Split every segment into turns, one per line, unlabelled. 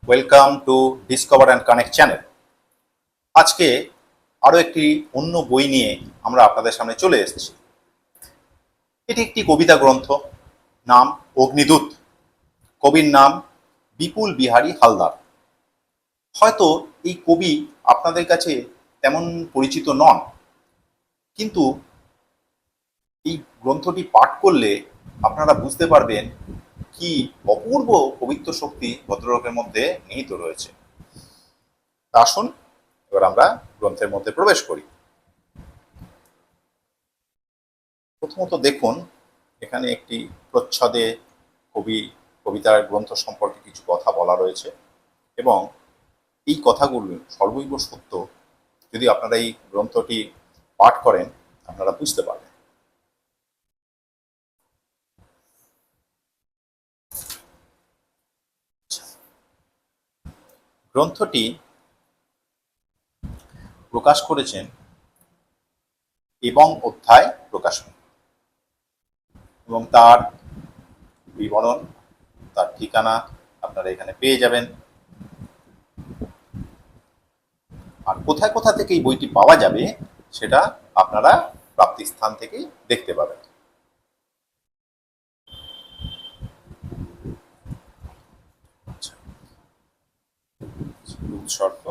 Welcome to discover and connect channel. আজকে আরও একটি অন্য বই নিয়ে আমরা আপনাদের সামনে চলে এসেছি। এটি একটি কবিতা গ্রন্থ, নাম অগ্নিদূত। কবির নাম বিপুল বিহারী হালদার। হয়তো এই কবি আপনাদের কাছে তেমন পরিচিত নন, কিন্তু এই গ্রন্থটি পাঠ করলে আপনারা বুঝতে পারবেন কি অপূর্ব কবিত্ব শক্তি ভদ্রলোকের মধ্যে নিহিত রয়েছে। আসুন এবার আমরা গ্রন্থের মধ্যে প্রবেশ করি। প্রথমত দেখুন, এখানে একটি প্রচ্ছদে কবিতার গ্রন্থ সম্পর্কে কিছু কথা বলা রয়েছে এবং এই কথাগুলো সর্বৈব সত্য। যদি আপনারা এই গ্রন্থটি পাঠ করেন আপনারা বুঝতে পারবেন। গ্রন্থটি প্রকাশ করেছেন এবং অধ্যায় প্রকাশন, এবং তার বিবরণ, তার ঠিকানা আপনারা এখানে পেয়ে যাবেন। আর কোথায় কোথা থেকে এই বইটি পাওয়া যাবে সেটা আপনারা প্রাপ্তি স্থান থেকে দেখতে পাবেন। উৎসর্গ।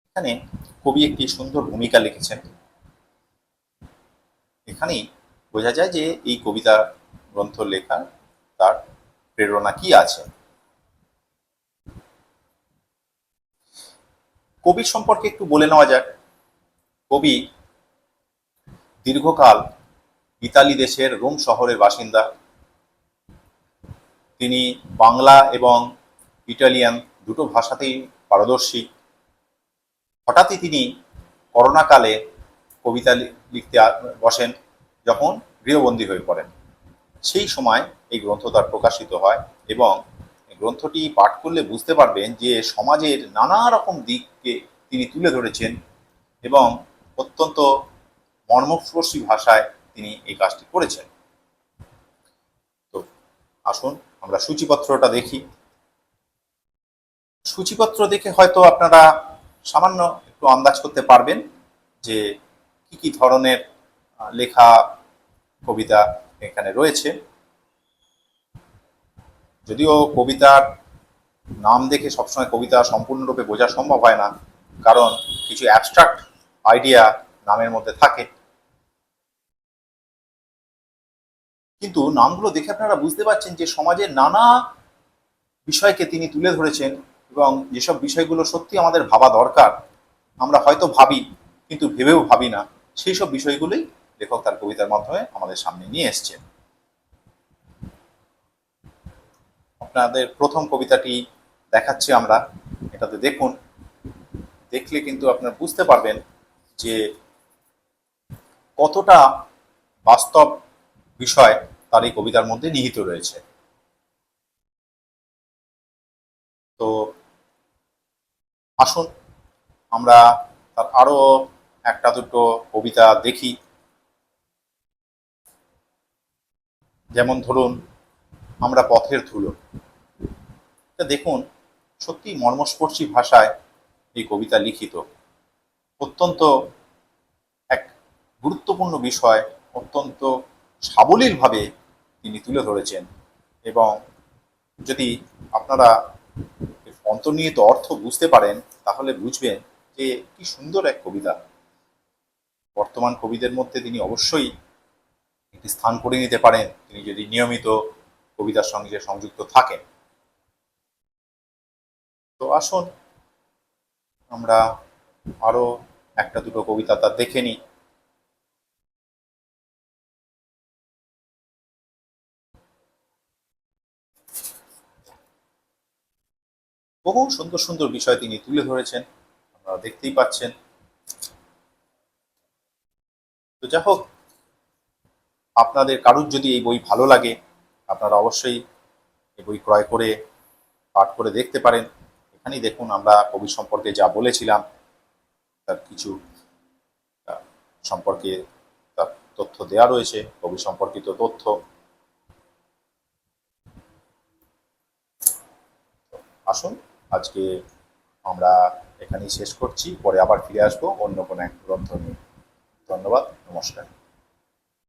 এখানে কবি একটি সুন্দর ভূমিকা লিখেছেন। এখানেই বোঝা যায় যে এই কবিতা গ্রন্থ লেখা তার প্রেরণা কি আছে। কবির সম্পর্কে একটু বলে নেওয়া যাক। কবি দীর্ঘকাল ইতালি দেশের রোম শহরের বাসিন্দা। তিনি বাংলা এবং ইটালিয়ান দুটো ভাষাতেই পারদর্শী। হঠাৎই তিনি করোনাকালে কবিতা লিখতে বসেন, যখন গৃহবন্দী হয়ে পড়েন। সেই সময় এই গ্রন্থ তার প্রকাশিত হয় এবং গ্রন্থটি পাঠ করলে বুঝতে পারবেন যে সমাজের নানা রকম দিককে তিনি তুলে ধরেছেন এবং অত্যন্ত মর্মস্পর্শী ভাষায় তিনি এই কাজটি করেছেন। তো আসুন আমরা সূচিপত্রটা দেখি। সূচিপত্র দেখে হয়তো আপনারা সামান্য একটু আন্দাজ করতে পারবেন যে কি কি ধরনের লেখা কবিতা এখানে রয়েছে। যদিও কবিতার নাম দেখে সবসময় কবিতা সম্পূর্ণরূপে বোঝা সম্ভব হয় না, কারণ কিছু অ্যাবস্ট্রাক্ট আইডিয়া নামের মধ্যে থাকে, কিন্তু নামগুলো দেখে আপনারা বুঝতে পারছেন যে সমাজের নানা বিষয়কে তিনি তুলে ধরেছেন এবং যেসব বিষয়গুলো সত্যি আমাদের ভাবা দরকার, আমরা হয়তো ভাবি কিন্তু ভেবেও ভাবি না, সেই সব বিষয়গুলোই লেখক তার কবিতার মাধ্যমে আমাদের সামনে নিয়ে এসছেন। আপনাদের প্রথম কবিতাটি দেখাচ্ছি আমরা, এটাতে দেখুন। দেখলে কিন্তু আপনারা বুঝতে পারবেন যে কতটা বাস্তব বিষয় তার এই কবিতার মধ্যে নিহিত রয়েছে। তো আসুন আমরা তার আরো একটা দুটো কবিতা দেখি। যেমন ধরুন, আমরা পথের ধুলো। এটা দেখুন, সত্যি মর্মস্পর্শী ভাষায় এই কবিতা লিখিত। অত্যন্ত এক গুরুত্বপূর্ণ বিষয় অত্যন্ত সাবলীলভাবে তিনি তুলে ধরেছেন, এবং যদি আপনারা অন্তর্নিহিত অর্থ বুঝতে পারেন তাহলে বুঝবেন যে কি সুন্দর এক কবিতা। বর্তমান কবিদের মধ্যে তিনি অবশ্যই একটি স্থান করে নিতে পারেন, তিনি যদি নিয়মিত কবিতার সঙ্গে সংযুক্ত থাকেন। তো আসুন আমরা আরো একটা দুটো কবিতা তার দেখে নিই। বহু সুন্দর সুন্দর বিষয় তিনি তুলে ধরেছেন, আপনারা দেখতেই পাচ্ছেন। তো যাই হোক, আপনাদের কারুর যদি এই বই ভালো লাগে আপনারা অবশ্যই এই বই ক্রয় করে পাঠ করে দেখতে পারেন। এখানেই দেখুন আমরা কবি সম্পর্কে যা বলেছিলাম তার কিছু সম্পর্কে তার তথ্য দেওয়া রয়েছে, কবি সম্পর্কিত তথ্য। আসুন আজকে আমরা এখানেই শেষ করছি, পরে আবার ফিরে আসবো অন্য কোনো এক গ্রন্থ নিয়ে। ধন্যবাদ, নমস্কার।